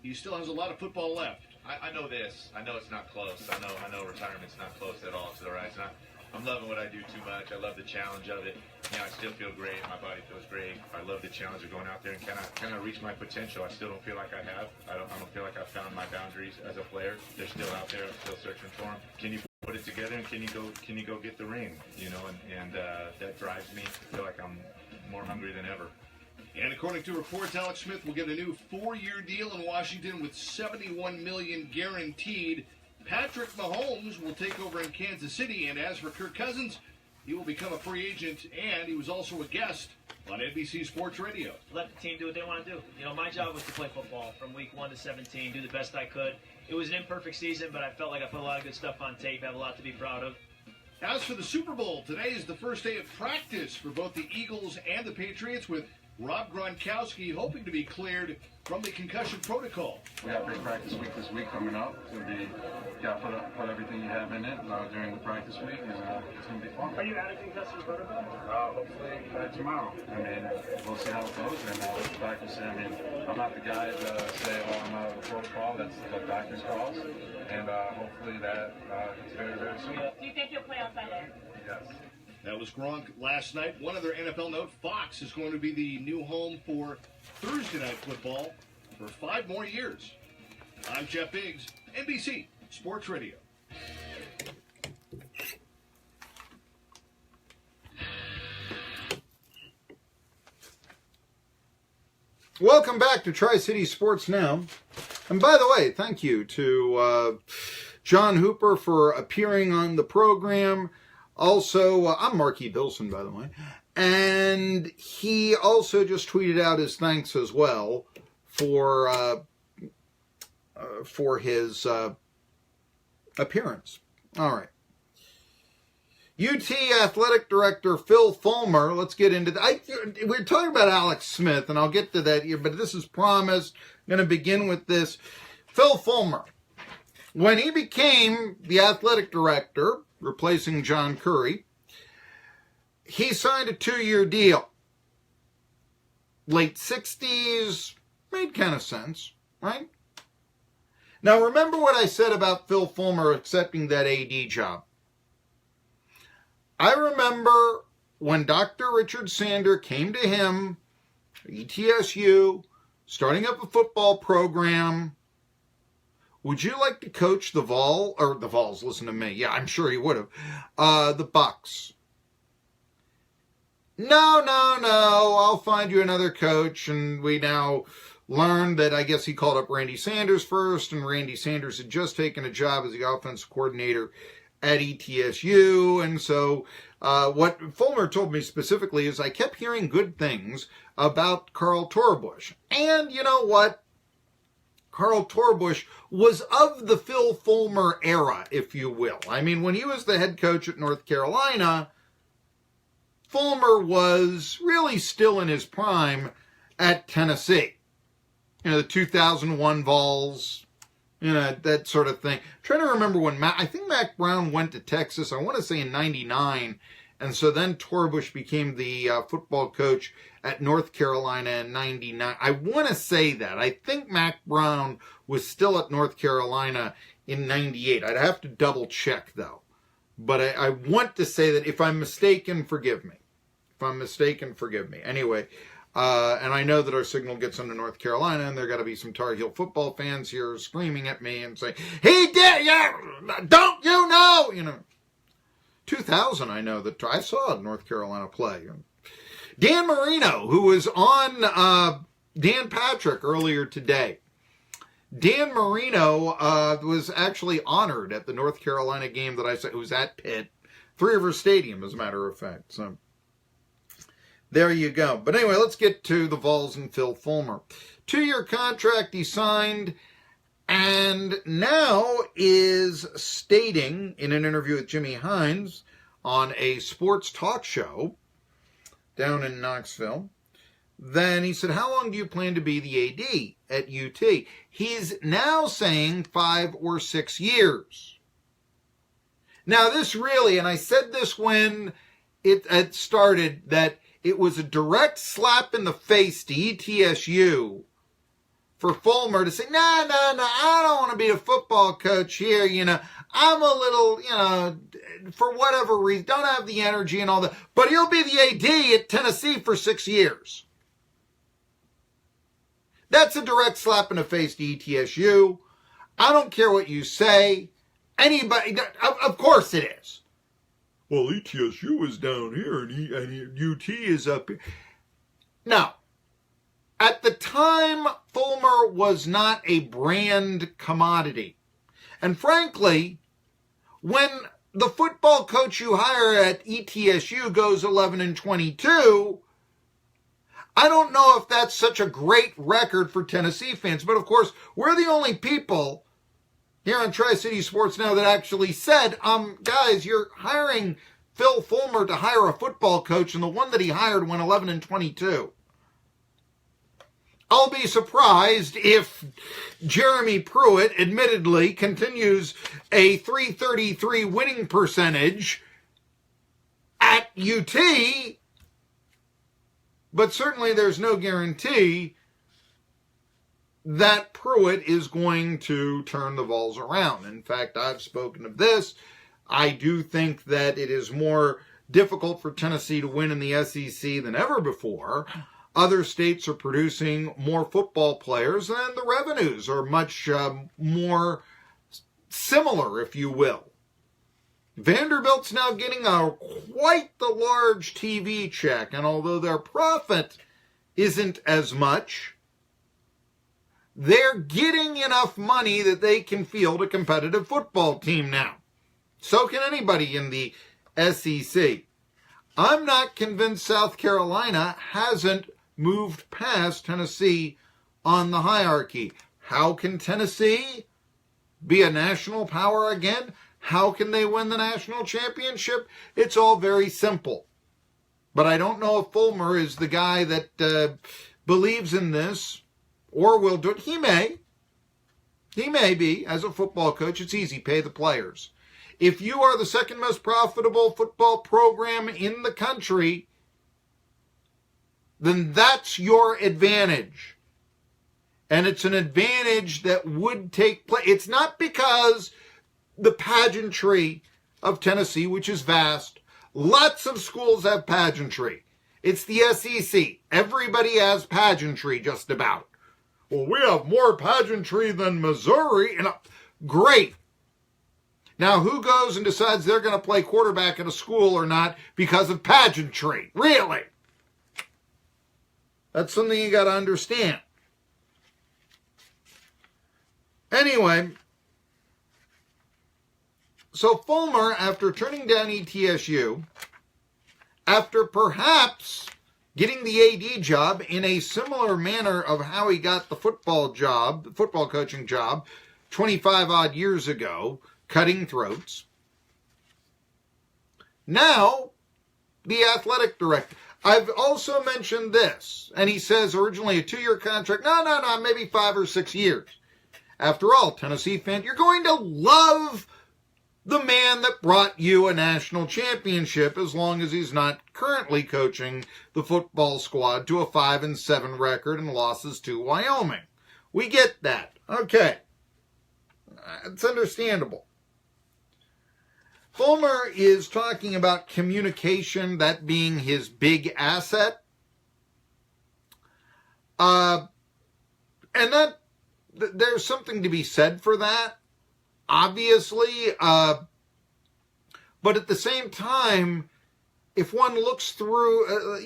he still has a lot of football left. I know this. I know it's not close. I know retirement's not close at all to the horizon. I'm loving what I do too much. I love the challenge of it. I still feel great. My body feels great. I love the challenge of going out there and kind of reach my potential. I still don't feel like I have. I don't feel like I've found my boundaries as a player. They're still out there. I'm still searching for them. Can you put it together and can you go get the ring? And that drives me. I feel like I'm more hungry than ever. And according to reports, Alex Smith will get a new 4-year deal in Washington with $71 million guaranteed. Patrick Mahomes will take over in Kansas City, and as for Kirk Cousins, he will become a free agent, and he was also a guest on NBC Sports Radio. Let the team do what they want to do. My job was to play football from week 1 to 17, do the best I could. It was an imperfect season, but I felt like I put a lot of good stuff on tape, have a lot to be proud of. As for the Super Bowl, today is the first day of practice for both the Eagles and the Patriots, with Rob Gronkowski hoping to be cleared from the concussion protocol. We have big practice week this week coming up. It's going to be, put everything you have in it during the practice week, and it's going to be fun. Are you out of concussion protocol? Hopefully tomorrow. We'll see how it goes, and practice. I'm not the guy to say, I'm out of the protocol. That's the doctor's calls, and hopefully that it's very, very soon. Do you think you'll play on Sunday? Yes. That was Gronk last night. One other NFL note, Fox is going to be the new home for Thursday Night Football for 5 more years. I'm Jeff Biggs, NBC Sports Radio. Welcome back to Tri-City Sports Now. And by the way, thank you to John Hooper for appearing on the program. Also, I'm Marky Billson, by the way, and he also just tweeted out his thanks as well for his appearance. All right. UT Athletic Director Phil Fulmer, let's get into that. We're talking about Alex Smith, and I'll get to that here, but this is promised. I'm going to begin with this. Phil Fulmer, when he became the athletic director, replacing John Curry, he signed a 2-year deal. Late 60s, made kind of sense, right? Now remember what I said about Phil Fulmer accepting that AD job. I remember when Dr. Richard Sander came to him, ETSU, starting up a football program. Would you like to coach the Vols, listen to me. Yeah, I'm sure he would have. The Bucks. No, I'll find you another coach. And we now learned that I guess he called up Randy Sanders first, and Randy Sanders had just taken a job as the offensive coordinator at ETSU. And so what Fulmer told me specifically is I kept hearing good things about Carl Torbush. And you know what? Carl Torbush was of the Phil Fulmer era, if you will. When he was the head coach at North Carolina, Fulmer was really still in his prime at Tennessee. The 2001 Vols, that sort of thing. I'm trying to remember when I think Mac Brown went to Texas, I want to say in 99, and so then Torbush became the football coach at North Carolina in 99. I want to say that. I think Mac Brown was still at North Carolina in 98. I'd have to double check, though. But I want to say that if I'm mistaken, forgive me. Anyway, and I know that our signal gets into North Carolina, and there got to be some Tar Heel football fans here screaming at me and saying, he did, yeah, don't you know? 2000, I know that I saw North Carolina play. Dan Marino, who was on Dan Patrick earlier today. Dan Marino was actually honored at the North Carolina game that I said. It was at Pitt, 3 River Stadium, as a matter of fact. So there you go. But anyway, let's get to the Vols and Phil Fulmer. 2-year contract he signed, and now is stating in an interview with Jimmy Hines on a sports talk show down in Knoxville. Then he said, how long do you plan to be the AD at UT? He's now saying 5 or 6 years. Now this really, and I said this when it started, that it was a direct slap in the face to ETSU for Fulmer to say, no, I don't want to be a football coach here, I'm a little, for whatever reason, don't have the energy and all that. But he'll be the AD at Tennessee for 6 years. That's a direct slap in the face to ETSU. I don't care what you say. Anybody, of course it is. Well, ETSU is down here and UT is up here. No. At the time, Fulmer was not a brand commodity. And frankly, when the football coach you hire at ETSU goes 11-22, I don't know if that's such a great record for Tennessee fans. But of course, we're the only people here on Tri-City Sports Now that actually said, guys, you're hiring Phil Fulmer to hire a football coach, and the one that he hired went 11-22. I'll be surprised if Jeremy Pruitt, admittedly, continues a .333 winning percentage at UT, but certainly there's no guarantee that Pruitt is going to turn the Vols around. In fact, I've spoken of this. I do think that it is more difficult for Tennessee to win in the SEC than ever before. Other states are producing more football players, and the revenues are much more similar, if you will. Vanderbilt's now getting quite the large TV check, and although their profit isn't as much, they're getting enough money that they can field a competitive football team now. So can anybody in the SEC. I'm not convinced South Carolina hasn't moved past Tennessee on the hierarchy. How can Tennessee be a national power again? How can they win the national championship? It's all very simple. But I don't know if Fulmer is the guy that believes in this or will do it. He may. He may be. As a football coach, it's easy. Pay the players. If you are the second most profitable football program in the country, then that's your advantage. And it's an advantage that would take place. It's not because the pageantry of Tennessee, which is vast. Lots of schools have pageantry. It's the SEC. Everybody has pageantry just about. Well, we have more pageantry than Missouri. And great. Now, who goes and decides they're going to play quarterback at a school or not because of pageantry? Really? That's something you got to understand. Anyway, so Fulmer, after turning down ETSU, after perhaps getting the AD job in a similar manner of how he got the football coaching job 25 odd years ago, cutting throats. Now, the athletic director. I've also mentioned this, and he says originally a 2-year contract. No, maybe 5 or 6 years. After all, Tennessee fan, you're going to love the man that brought you a national championship as long as he's not currently coaching the football squad to a 5-7 record and losses to Wyoming. We get that. Okay. It's understandable. Fulmer is talking about communication, that being his big asset. And that there's something to be said for that, obviously. But at the same time, if one looks through,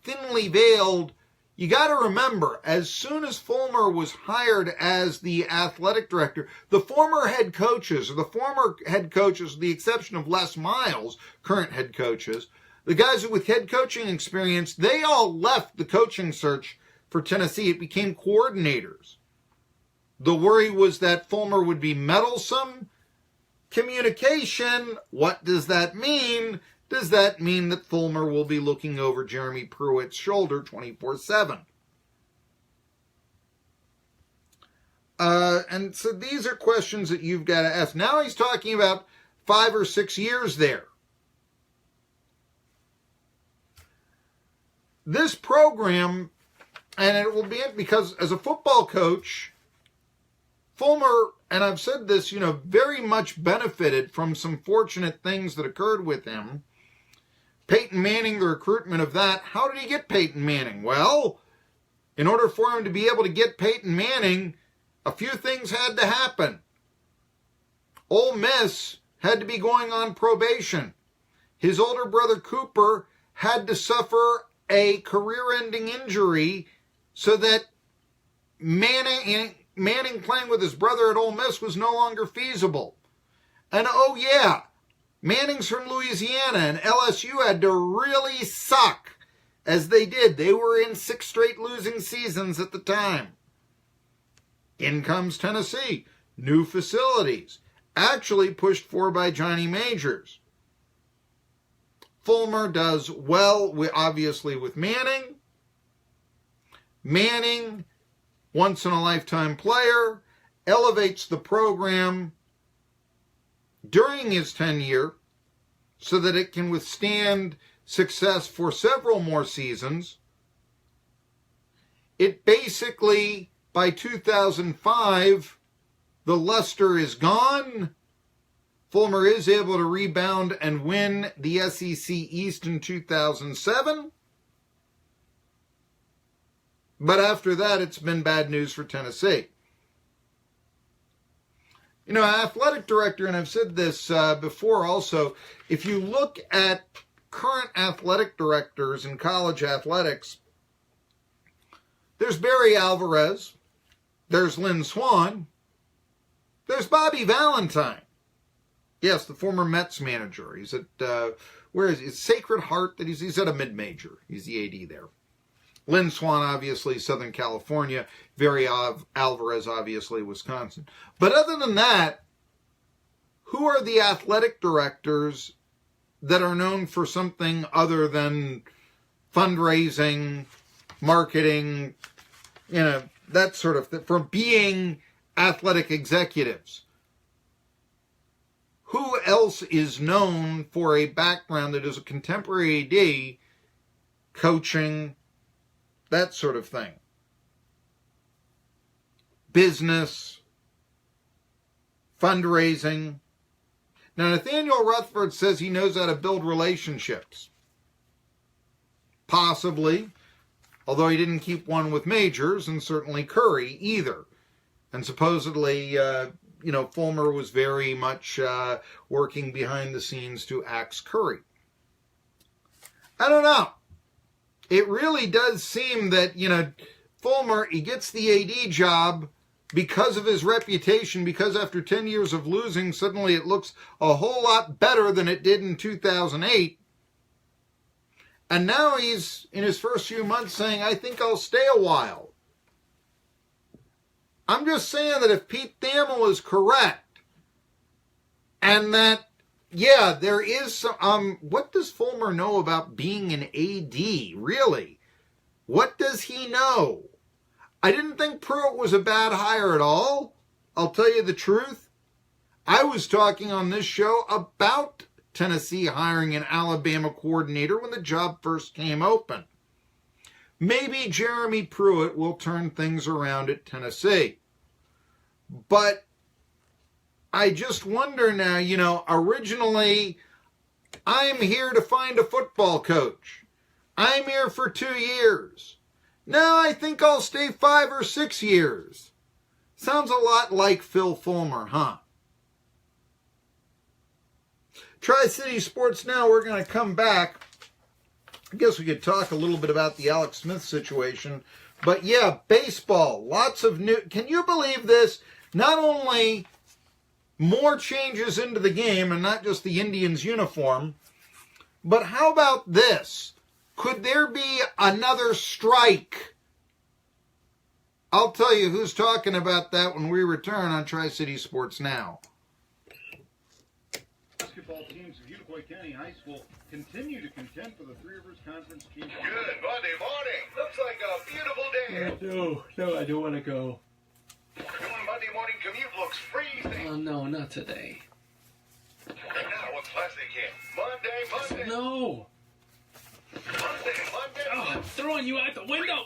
thinly veiled, you got to remember, as soon as Fulmer was hired as the athletic director, the former head coaches, with the exception of Les Miles, current head coaches, the guys with head coaching experience, they all left the coaching search for Tennessee. It became coordinators. The worry was that Fulmer would be meddlesome. Communication, what does that mean? Does that mean that Fulmer will be looking over Jeremy Pruitt's shoulder 24/7? And so these are questions that you've got to ask. Now he's talking about 5 or 6 years there. This program And it will be because as a football coach, Fulmer, and I've said this, very much benefited from some fortunate things that occurred with him. Peyton Manning, the recruitment of that. How did he get Peyton Manning? Well, in order for him to be able to get Peyton Manning, a few things had to happen. Ole Miss had to be going on probation. His older brother Cooper had to suffer a career-ending injury so that Manning playing with his brother at Ole Miss was no longer feasible. And oh yeah, Manning's from Louisiana, and LSU had to really suck as they did. They were in 6 straight losing seasons at the time. In comes Tennessee. New facilities. Actually pushed for by Johnny Majors. Fulmer does well, obviously, with Manning. Manning, once-in-a-lifetime player, elevates the program during his tenure so that it can withstand success for several more seasons. It basically, by 2005, the luster is gone. Fulmer is able to rebound and win the SEC East in 2007. But after that, it's been bad news for Tennessee. Athletic director, and I've said this before also, if you look at current athletic directors in college athletics, there's Barry Alvarez, there's Lynn Swann, there's Bobby Valentine. Yes, the former Mets manager. He's at, where is he? It's Sacred Heart. That he's at a mid-major. He's the AD there. Lynn Swann, obviously, Southern California. Barry Alvarez, obviously, Wisconsin. But other than that, who are the athletic directors that are known for something other than fundraising, marketing, that sort of thing, for being athletic executives? Who else is known for a background that is a contemporary AD, coaching, that sort of thing? Business, fundraising. Now, Nathaniel Rutherford says he knows how to build relationships. Possibly, although he didn't keep one with Majors, and certainly Curry either. And supposedly, Fulmer was very much working behind the scenes to axe Curry. I don't know. It really does seem that, Fulmer, he gets the AD job because of his reputation, because after 10 years of losing, suddenly it looks a whole lot better than it did in 2008. And now he's, in his first few months, saying, I think I'll stay a while. I'm just saying that if Pete Thamel is correct, and that, there is some, what does Fulmer know about being an AD, really? What does he know? I didn't think Pruitt was a bad hire at all. I'll tell you the truth. I was talking on this show about Tennessee hiring an Alabama coordinator when the job first came open. Maybe Jeremy Pruitt will turn things around at Tennessee. But I just wonder now, originally, I'm here to find a football coach. I'm here for 2 years. Now I think I'll stay 5 or 6 years. Sounds a lot like Phil Fulmer, huh? Tri-City Sports Now, we're going to come back. I guess we could talk a little bit about the Alex Smith situation. But baseball, lots of new. Can you believe this? Not only more changes into the game and not just the Indians uniform, but how about this? Could there be another strike? I'll tell you who's talking about that when we return on Tri-City Sports Now. Basketball teams of Unicoi County High School continue to contend for the Three Rivers Conference Championship. Good Monday morning. Looks like a beautiful day. No, I don't want to go. Your Monday morning commute looks freezing. Oh, no, not today. Right now, what class they get? Monday. No. Monday. Oh, I'm throwing you out the window.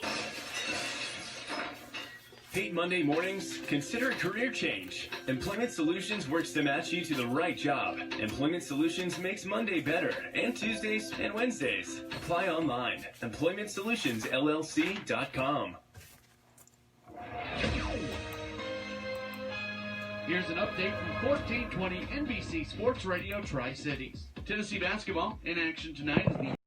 Hate Monday mornings? Consider a career change. Employment Solutions works to match you to the right job. Employment Solutions makes Monday better, and Tuesdays and Wednesdays. Apply online. EmploymentSolutionsLLC.com. Here's an update from 1420 NBC Sports Radio Tri-Cities. Tennessee basketball in action tonight as the